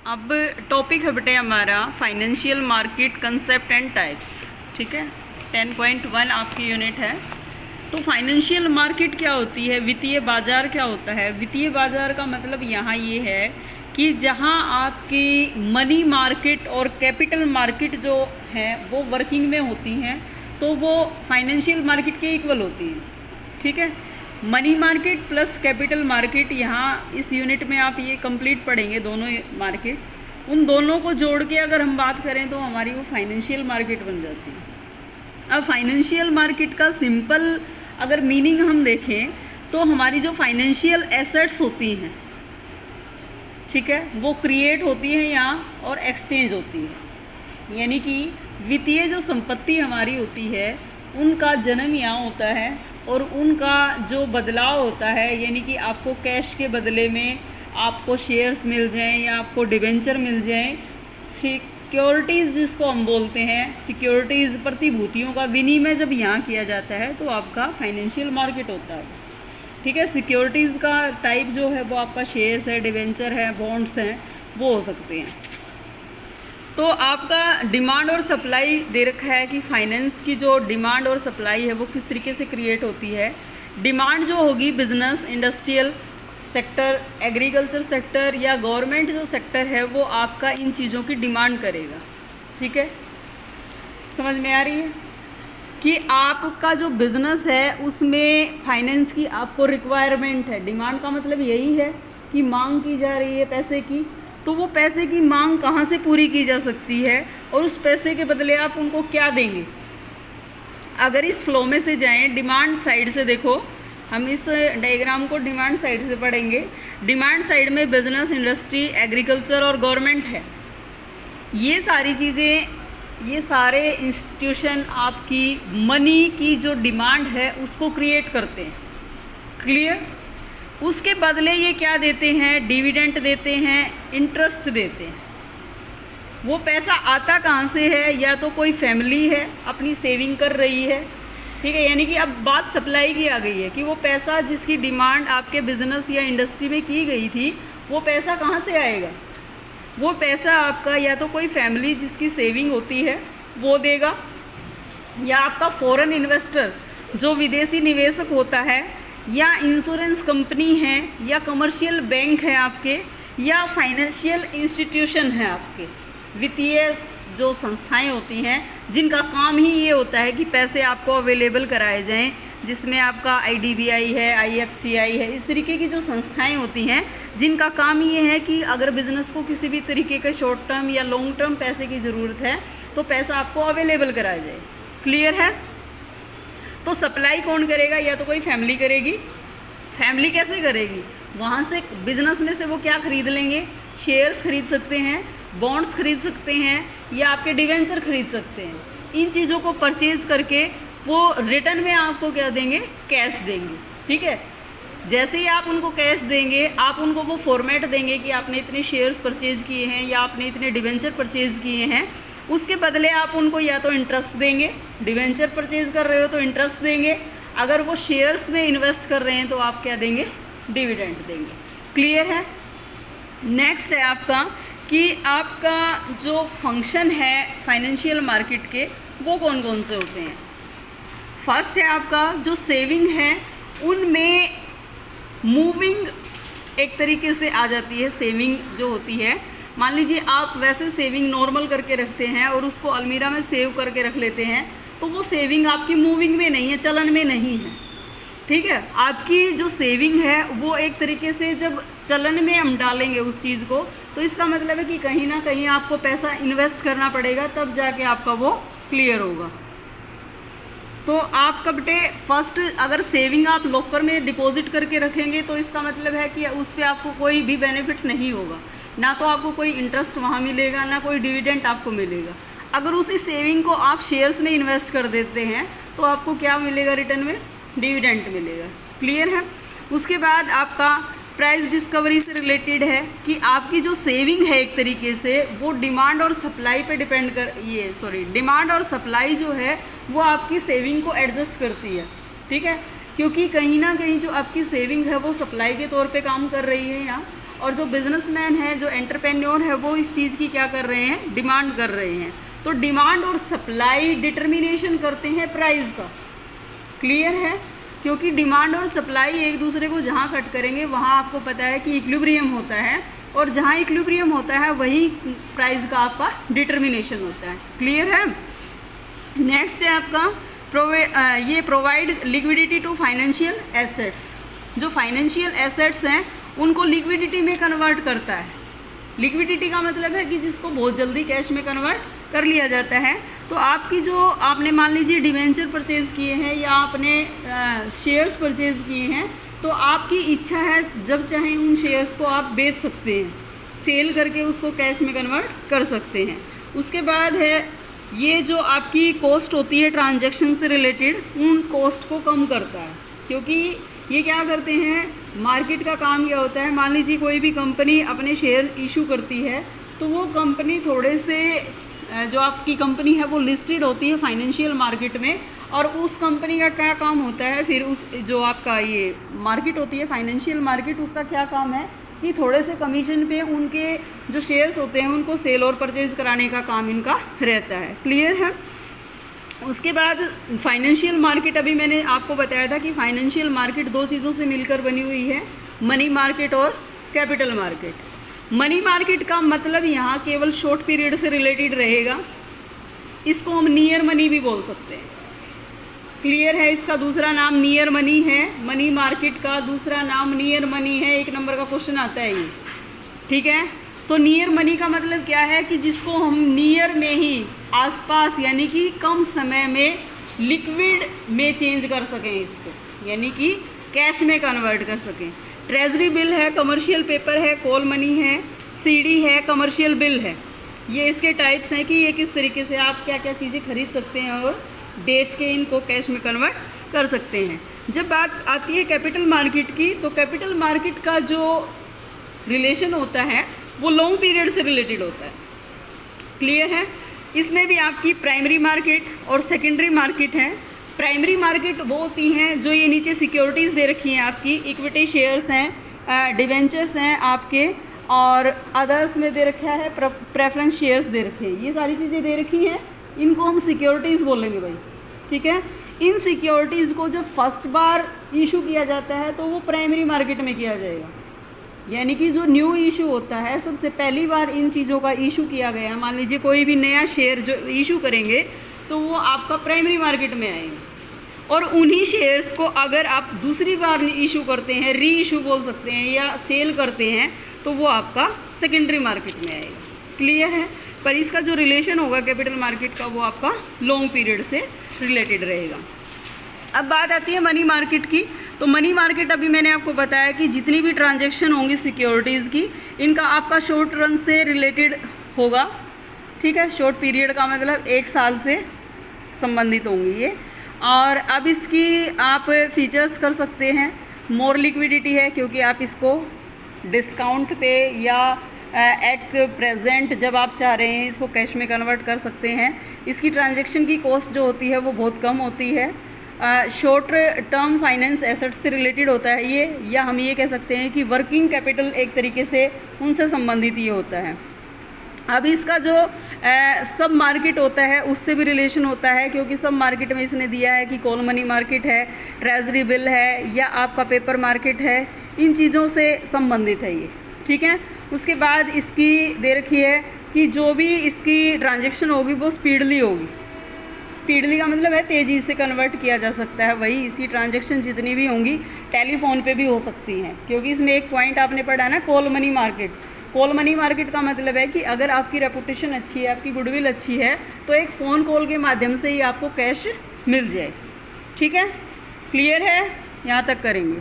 अब टॉपिक है बेटे हमारा financial market concept and types. ठीक है, 10.1 आपकी यूनिट है। तो फाइनेंशियल मार्केट क्या होती है, वित्तीय बाज़ार क्या होता है। वित्तीय बाज़ार का मतलब यहाँ ये है कि जहाँ आपकी मनी मार्केट और कैपिटल मार्केट जो है वो वर्किंग में होती हैं, तो वो फाइनेंशियल मार्केट के इक्वल होती हैं। ठीक है, money market plus capital market, यहाँ इस यूनिट में आप ये कंप्लीट पढ़ेंगे दोनों मार्केट। उन दोनों को जोड़ के अगर हम बात करें तो हमारी वो फाइनेंशियल मार्केट बन जाती है। अब फाइनेंशियल मार्केट का सिंपल अगर मीनिंग हम देखें तो हमारी जो फाइनेंशियल एसेट्स होती हैं, ठीक है, वो क्रिएट होती हैं यहाँ और एक्सचेंज होती है। यानी कि वित्तीय जो संपत्ति हमारी होती है उनका जन्म यहाँ होता है और उनका जो बदलाव होता है, यानी कि आपको कैश के बदले में आपको शेयर्स मिल जाएं या आपको डिबेंचर मिल जाएं, सिक्योरिटीज़ जिसको हम बोलते हैं, सिक्योरिटीज़ प्रतिभूतियों का विनिमय जब यहाँ किया जाता है तो आपका फाइनेंशियल मार्केट होता है। ठीक है, सिक्योरिटीज़ का टाइप जो है वो आपका शेयर्स है, डिबेंचर है, बॉन्ड्स हैं, वो हो सकते हैं। तो आपका डिमांड और सप्लाई दे रखा है कि फाइनेंस की जो डिमांड और सप्लाई है वो किस तरीके से क्रिएट होती है। डिमांड जो होगी business, industrial sector, agriculture sector या गवर्नमेंट जो सेक्टर है वो आपका इन चीज़ों की डिमांड करेगा। ठीक है, समझ में आ रही है कि आपका जो बिज़नेस है उसमें फाइनेंस की आपको रिक्वायरमेंट है। डिमांड का मतलब यही है कि मांग की जा रही है पैसे की, तो वो पैसे की मांग कहाँ से पूरी की जा सकती है और उस पैसे के बदले आप उनको क्या देंगे। अगर इस फ्लो में से जाएं, डिमांड साइड से देखो, हम इस डायग्राम को डिमांड साइड से पढ़ेंगे। डिमांड साइड में बिजनेस, इंडस्ट्री, एग्रीकल्चर और गवर्नमेंट है। ये सारी चीज़ें, ये सारे इंस्टीट्यूशन आपकी मनी की जो डिमांड है उसको क्रिएट करते हैं। क्लियर? उसके बदले ये क्या देते हैं, डिविडेंड देते हैं, इंटरेस्ट देते हैं। वो पैसा आता कहाँ से है, या तो कोई फैमिली है अपनी सेविंग कर रही है, ठीक है, यानी कि अब बात सप्लाई की आ गई है कि वो पैसा जिसकी डिमांड आपके बिजनेस या इंडस्ट्री में की गई थी वो पैसा कहाँ से आएगा। वो पैसा आपका या तो कोई फैमिली जिसकी सेविंग होती है वो देगा, या आपका फॉरेन इन्वेस्टर जो विदेशी निवेशक होता है, या इंश्योरेंस कंपनी है, या कमर्शियल बैंक है आपके, या फाइनेंशियल इंस्टीट्यूशन है आपके, वित्तीय जो संस्थाएं होती हैं जिनका काम ही ये होता है कि पैसे आपको अवेलेबल कराए जाएं, जिसमें आपका IDBI है, IFCI है, इस तरीके की जो संस्थाएं होती हैं जिनका काम ये है कि अगर बिज़नेस को किसी भी तरीके के शॉर्ट टर्म या लॉन्ग टर्म पैसे की ज़रूरत है तो पैसा आपको अवेलेबल कराया जाए। क्लियर है? तो सप्लाई कौन करेगा, या तो कोई फैमिली करेगी। फैमिली कैसे करेगी, वहाँ से बिजनेस में से वो क्या खरीद लेंगे, शेयर्स खरीद सकते हैं, बॉन्ड्स खरीद सकते हैं, या आपके डिवेंचर खरीद सकते हैं। इन चीज़ों को परचेज करके वो रिटर्न में आपको क्या देंगे, कैश देंगे। ठीक है, जैसे ही आप उनको कैश देंगे आप उनको वो फॉर्मेट देंगे कि आपने इतने शेयर्स परचेज किए हैं या आपने इतने डिवेंचर परचेज किए हैं। उसके बदले आप उनको या तो इंटरेस्ट देंगे, डिवेंचर परचेज कर रहे हो तो इंटरेस्ट देंगे, अगर वो शेयर्स में इन्वेस्ट कर रहे हैं तो आप क्या देंगे, डिविडेंड देंगे। क्लियर है? नेक्स्ट है आपका कि आपका जो फंक्शन है फाइनेंशियल मार्केट के वो कौन कौन से होते हैं। फर्स्ट है आपका जो सेविंग है, उनमें मूविंग एक तरीके से आ जाती है। सेविंग जो होती है, मान लीजिए आप वैसे सेविंग नॉर्मल करके रखते हैं और उसको अलमीरा में सेव करके रख लेते हैं, तो वो सेविंग आपकी मूविंग में नहीं है, चलन में नहीं है। ठीक है, आपकी जो सेविंग है वो एक तरीके से जब चलन में हम डालेंगे उस चीज़ को, तो इसका मतलब है कि कहीं ना कहीं आपको पैसा इन्वेस्ट करना पड़ेगा, तब जाके आपका वो क्लियर होगा। तो आपका बेटे फर्स्ट अगर सेविंग आप लॉकर में डिपॉजिट करके रखेंगे तो इसका मतलब है कि उस पर आपको कोई भी बेनिफिट नहीं होगा, ना तो आपको कोई इंटरेस्ट वहाँ मिलेगा, ना कोई डिविडेंड आपको मिलेगा। अगर उसी सेविंग को आप शेयर्स में इन्वेस्ट कर देते हैं तो आपको क्या मिलेगा, रिटर्न में डिविडेंड मिलेगा। क्लियर है? उसके बाद आपका प्राइस डिस्कवरी से रिलेटेड है कि आपकी जो सेविंग है एक तरीके से वो डिमांड और सप्लाई पे डिपेंड कर डिमांड और सप्लाई जो है वो आपकी सेविंग को एडजस्ट करती है। ठीक है, क्योंकि कहीं ना कहीं जो आपकी सेविंग है वो सप्लाई के तौर पे काम कर रही है यहाँ, और जो बिजनेसमैन है, जो एंटरप्रेन्योर है, वो इस चीज़ की क्या कर रहे हैं, डिमांड कर रहे हैं। तो डिमांड और सप्लाई डिटर्मिनेशन करते हैं प्राइस का। क्लियर है? क्योंकि डिमांड और सप्लाई एक दूसरे को जहाँ कट करेंगे वहाँ आपको पता है कि इक्विलिब्रियम होता है, और जहाँ इक्विलिब्रियम होता है वही प्राइस का आपका डिटर्मिनेशन होता है। क्लियर है? नेक्स्ट है आपका ये provide liquidity to financial assets. जो फाइनेंशियल एसेट्स हैं उनको लिक्विडिटी में कन्वर्ट करता है। लिक्विडिटी का मतलब है कि जिसको बहुत जल्दी कैश में कन्वर्ट कर लिया जाता है। तो आपकी जो आपने मान लीजिए डिवेंचर परचेज़ किए हैं या आपने शेयर्स परचेज़ किए हैं, तो आपकी इच्छा है जब चाहें उन शेयर्स को आप बेच सकते हैं, सेल करके उसको कैश में कन्वर्ट कर सकते हैं। उसके बाद है ये जो आपकी कॉस्ट होती है ट्रांजैक्शन से रिलेटेड, उन कॉस्ट को कम करता है। क्योंकि ये क्या करते हैं, मार्केट का काम क्या होता है, मान लीजिए कोई भी कंपनी अपने शेयर इशू करती है, तो वो कंपनी थोड़े से जो आपकी कंपनी है वो लिस्टेड होती है फाइनेंशियल मार्केट में, और उस कंपनी का क्या काम होता है, फिर उस जो आपका ये मार्केट होती है फाइनेंशियल मार्केट, उसका क्या काम है कि थोड़े से कमीशन पे उनके जो शेयर्स होते हैं उनको सेल और परचेज कराने का काम इनका रहता है। क्लियर है? उसके बाद फाइनेंशियल मार्केट, अभी मैंने आपको बताया था कि फाइनेंशियल मार्केट दो चीज़ों से मिलकर बनी हुई है, मनी मार्केट और कैपिटल मार्केट। मनी मार्केट का मतलब यहाँ केवल शॉर्ट पीरियड से रिलेटेड रहेगा, इसको हम नियर मनी भी बोल सकते हैं। क्लियर है? इसका दूसरा नाम नियर मनी है, मनी मार्केट का दूसरा नाम नियर मनी है। 1 नंबर का क्वेश्चन आता है ये, ठीक है? तो नियर मनी का मतलब क्या है कि जिसको हम नियर में ही, आसपास, यानी कि कम समय में लिक्विड में चेंज कर सकें इसको, यानी कि कैश में कन्वर्ट कर सकें। ट्रेजरी बिल है, कमर्शियल पेपर है, कॉल मनी है, सीडी है, कमर्शियल बिल है। ये इसके टाइप्स हैं कि ये किस तरीके से आप क्या क्या चीज़ें खरीद सकते हैं और बेच के इनको कैश में कन्वर्ट कर सकते हैं। जब बात आती है कैपिटल मार्केट की, तो कैपिटल मार्केट का जो रिलेशन होता है वो लॉन्ग पीरियड से रिलेटेड होता है। क्लियर है? इसमें भी आपकी प्राइमरी मार्केट और सेकेंडरी मार्केट है। प्राइमरी मार्केट वो होती हैं जो ये नीचे सिक्योरिटीज़ दे रखी हैं आपकी, इक्विटी शेयर्स हैं, डिवेंचर्स हैं आपके, और अदर्स में दे रखा है प्रेफरेंस शेयर्स दे रखे हैं। ये सारी चीज़ें दे रखी हैं, इनको हम सिक्योरिटीज़ बोलेंगे भाई, ठीक है? इन सिक्योरिटीज़ को जब फर्स्ट बार इशू किया जाता है तो वो प्राइमरी मार्केट में किया जाएगा, यानी कि जो न्यू इशू होता है, सबसे पहली बार इन चीज़ों का इशू किया गया, मान लीजिए कोई भी नया शेयर जो इशू करेंगे तो वो आपका प्राइमरी मार्केट में आएगा, और उन्हीं शेयर्स को अगर आप दूसरी बार इशू करते हैं, री इशू बोल सकते हैं, या सेल करते हैं, तो वो आपका सेकेंडरी मार्केट में आएगा। क्लियर है? पर इसका जो रिलेशन होगा कैपिटल मार्केट का वो आपका लॉन्ग पीरियड से रिलेटेड रहेगा। अब बात आती है मनी मार्केट की। तो मनी मार्केट अभी मैंने आपको बताया कि जितनी भी ट्रांजैक्शन होंगी सिक्योरिटीज़ की, इनका आपका शॉर्ट रन से रिलेटेड होगा, ठीक है? शॉर्ट पीरियड का मतलब 1 साल से संबंधित होंगी ये। और अब इसकी आप फीचर्स कर सकते हैं, मोर लिक्विडिटी है क्योंकि आप इसको डिस्काउंट पे या एट प्रेजेंट जब आप चाह रहे हैं इसको कैश में कन्वर्ट कर सकते हैं। इसकी ट्रांजैक्शन की कॉस्ट जो होती है वो बहुत कम होती है। शॉर्ट टर्म फाइनेंस एसेट्स से रिलेटेड होता है ये, या हम ये कह सकते हैं कि वर्किंग कैपिटल एक तरीके से उनसे संबंधित ये होता है। अब इसका जो सब मार्केट होता है उससे भी रिलेशन होता है, क्योंकि सब मार्केट में इसने दिया है कि कॉल मनी मार्केट है, ट्रेजरी बिल है, या आपका पेपर मार्केट है, इन चीज़ों से संबंधित है ये, ठीक है? उसके बाद इसकी दे रखी है कि जो भी इसकी ट्रांजैक्शन होगी वो स्पीडली होगी। स्पीडली का मतलब है तेज़ी से कन्वर्ट किया जा सकता है। वही इसकी ट्रांजैक्शन जितनी भी होंगी टेलीफोन पे भी हो सकती हैं, क्योंकि इसमें एक पॉइंट आपने पढ़ा ना, call money market. Call money market का मतलब है कि अगर आपकी रेपुटेशन अच्छी है, आपकी गुडविल अच्छी है, तो एक फ़ोन कॉल के माध्यम से ही आपको कैश मिल जाए, ठीक है? क्लियर है? यहाँ तक करेंगे।